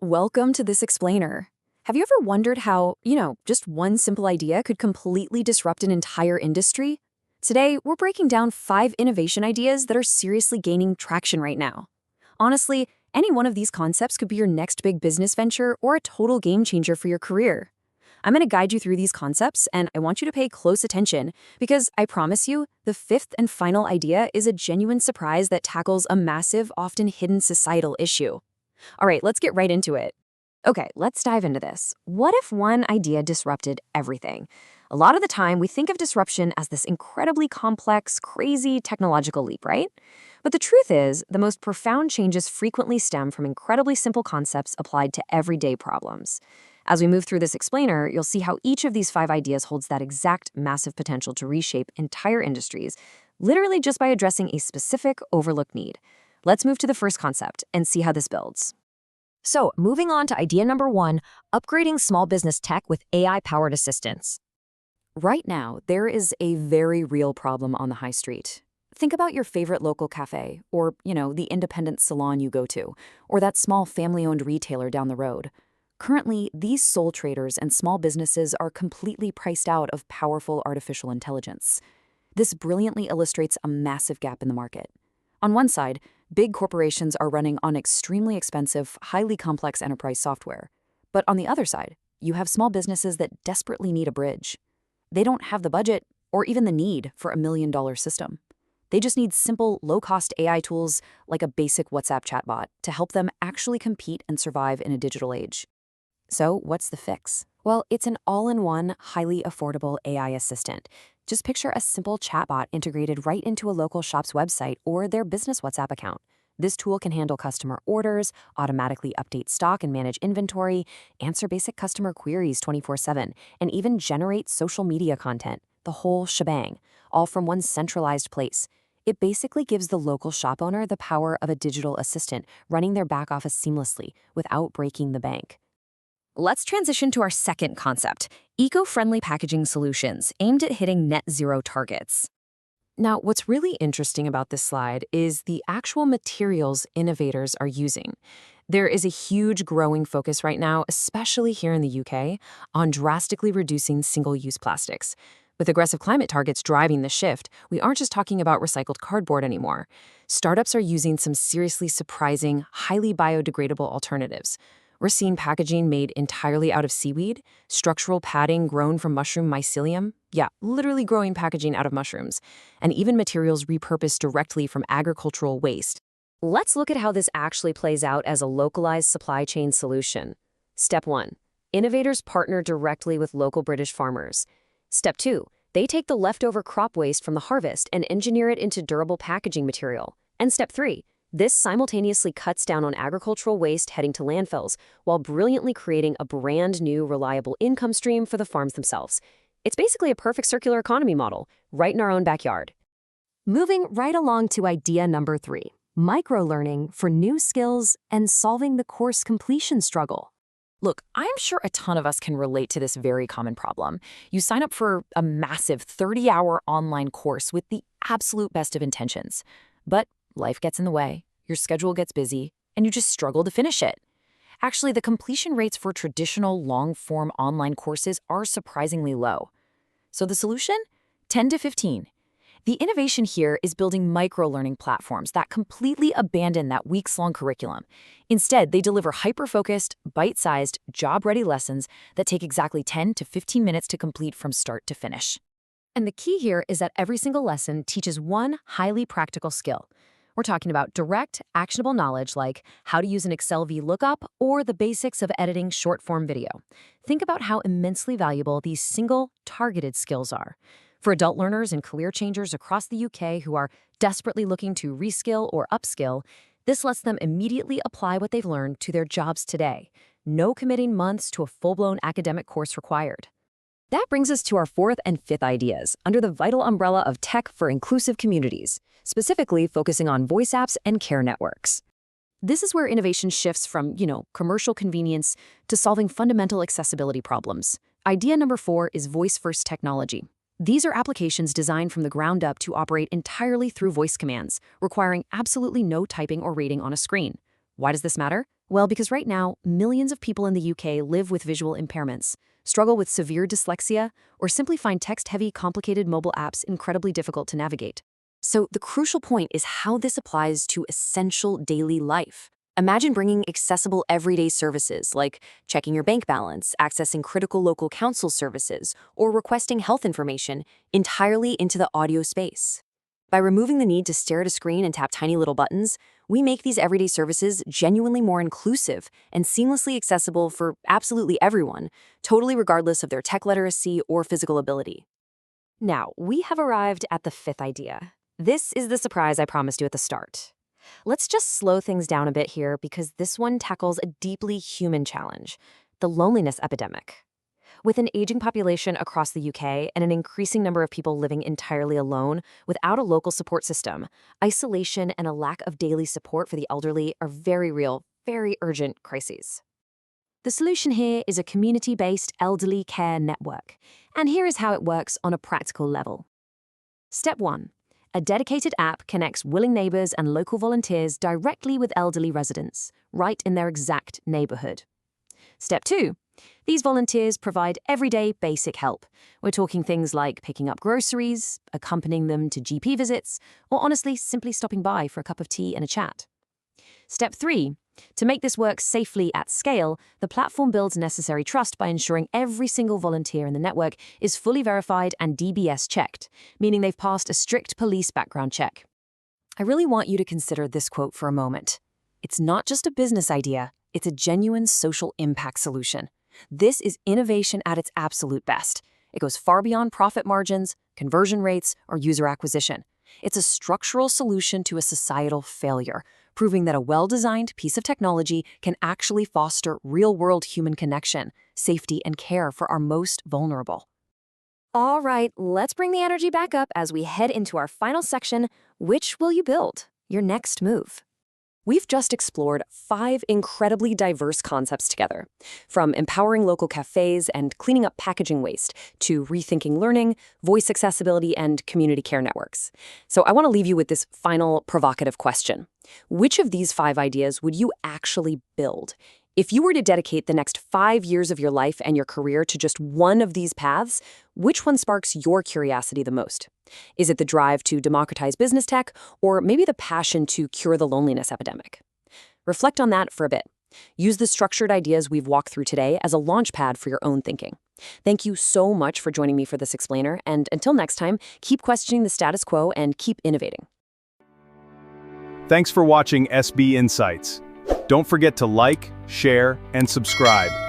Welcome to This Explainer. Have you ever wondered how, just one simple idea could completely disrupt an entire industry? Today, we're breaking down 5 innovation ideas that are seriously gaining traction right now. Honestly, any one of these concepts could be your next big business venture or a total game changer for your career. I'm going to guide you through these concepts, and I want you to pay close attention because I promise you, the 5th and final idea is a genuine surprise that tackles a massive, often hidden societal issue. All right, let's get right into it. Okay, let's dive into this. What if one idea disrupted everything? A lot of the time, we think of disruption as this incredibly complex, crazy technological leap, right? But the truth is, the most profound changes frequently stem from incredibly simple concepts applied to everyday problems. As we move through this explainer, you'll see how each of these 5 ideas holds that exact massive potential to reshape entire industries, literally just by addressing a specific overlooked need. Let's move to the first concept and see how this builds. So, moving on to idea number 1, upgrading small business tech with AI-powered assistance. Right now, there is a very real problem on the high street. Think about your favorite local cafe, or, the independent salon you go to, or that small family-owned retailer down the road. Currently, these sole traders and small businesses are completely priced out of powerful artificial intelligence. This brilliantly illustrates a massive gap in the market. On one side, big corporations are running on extremely expensive, highly complex enterprise software. But on the other side, you have small businesses that desperately need a bridge. They don't have the budget or even the need for $1 million system. They just need simple, low-cost AI tools like a basic WhatsApp chatbot to help them actually compete and survive in a digital age. So, what's the fix? Well, it's an all-in-one, highly affordable AI assistant. Just picture a simple chatbot integrated right into a local shop's website or their business WhatsApp account. This tool can handle customer orders, automatically update stock and manage inventory, answer basic customer queries 24/7, and even generate social media content, the whole shebang, all from one centralized place. It basically gives the local shop owner the power of a digital assistant running their back office seamlessly without breaking the bank. Let's transition to our second concept, eco-friendly packaging solutions aimed at hitting net zero targets. Now, what's really interesting about this slide is the actual materials innovators are using. There is a huge growing focus right now, especially here in the UK, on drastically reducing single-use plastics. With aggressive climate targets driving the shift, we aren't just talking about recycled cardboard anymore. Startups are using some seriously surprising, highly biodegradable alternatives. We're seeing packaging made entirely out of seaweed, structural padding grown from mushroom mycelium, literally growing packaging out of mushrooms, and even materials repurposed directly from agricultural waste. Let's look at how this actually plays out as a localized supply chain solution. Step 1. Innovators partner directly with local British farmers. Step 2. They take the leftover crop waste from the harvest and engineer it into durable packaging material. And Step 3. This simultaneously cuts down on agricultural waste heading to landfills, while brilliantly creating a brand new, reliable income stream for the farms themselves. It's basically a perfect circular economy model, right in our own backyard. Moving right along to idea number 3, micro-learning for new skills and solving the course completion struggle. Look, I'm sure a ton of us can relate to this very common problem. You sign up for a massive 30-hour online course with the absolute best of intentions. But life gets in the way, your schedule gets busy, and you just struggle to finish it. Actually, the completion rates for traditional long-form online courses are surprisingly low. So the solution? 10 to 15. The innovation here is building micro-learning platforms that completely abandon that weeks-long curriculum. Instead, they deliver hyper-focused, bite-sized, job-ready lessons that take exactly 10 to 15 minutes to complete from start to finish. And the key here is that every single lesson teaches one highly practical skill. We're talking about direct, actionable knowledge like how to use an Excel VLOOKUP or the basics of editing short-form video. Think about how immensely valuable these single, targeted skills are. For adult learners and career changers across the UK who are desperately looking to reskill or upskill, this lets them immediately apply what they've learned to their jobs today. No committing months to a full-blown academic course required. That brings us to our 4th and 5th ideas under the vital umbrella of tech for inclusive communities, specifically focusing on voice apps and care networks. This is where innovation shifts from, commercial convenience to solving fundamental accessibility problems. Idea number 4 is voice-first technology. These are applications designed from the ground up to operate entirely through voice commands, requiring absolutely no typing or reading on a screen. Why does this matter? Well, because right now, millions of people in the UK live with visual impairments, struggle with severe dyslexia, or simply find text-heavy, complicated mobile apps incredibly difficult to navigate. So the crucial point is how this applies to essential daily life. Imagine bringing accessible everyday services like checking your bank balance, accessing critical local council services, or requesting health information entirely into the audio space. By removing the need to stare at a screen and tap tiny little buttons, we make these everyday services genuinely more inclusive and seamlessly accessible for absolutely everyone, totally regardless of their tech literacy or physical ability. Now, we have arrived at the fifth idea. This is the surprise I promised you at the start. Let's just slow things down a bit here because this one tackles a deeply human challenge, the loneliness epidemic. With an aging population across the UK and an increasing number of people living entirely alone without a local support system, isolation and a lack of daily support for the elderly are very real, very urgent crises. The solution here is a community-based elderly care network, and here is how it works on a practical level. Step 1. A dedicated app connects willing neighbors and local volunteers directly with elderly residents, right in their exact neighborhood. Step 2. These volunteers provide everyday basic help. We're talking things like picking up groceries, accompanying them to GP visits, or honestly, simply stopping by for a cup of tea and a chat. Step 3. To make this work safely at scale, the platform builds necessary trust by ensuring every single volunteer in the network is fully verified and DBS checked, meaning they've passed a strict police background check. I really want you to consider this quote for a moment. It's not just a business idea, it's a genuine social impact solution. This is innovation at its absolute best. It goes far beyond profit margins, conversion rates, or user acquisition. It's a structural solution to a societal failure, proving that a well-designed piece of technology can actually foster real-world human connection, safety, and care for our most vulnerable. All right, let's bring the energy back up as we head into our final section, which will you build? Your next move. We've just explored 5 incredibly diverse concepts together, from empowering local cafes and cleaning up packaging waste to rethinking learning, voice accessibility, and community care networks. So I want to leave you with this final provocative question. Which of these 5 ideas would you actually build? If you were to dedicate the next 5 years of your life and your career to just one of these paths, which one sparks your curiosity the most? Is it the drive to democratize business tech, or maybe the passion to cure the loneliness epidemic? Reflect on that for a bit. Use the structured ideas we've walked through today as a launchpad for your own thinking. Thank you so much for joining me for this explainer, and until next time, keep questioning the status quo and keep innovating. Thanks for watching SB Insights. Don't forget to like, share, and subscribe.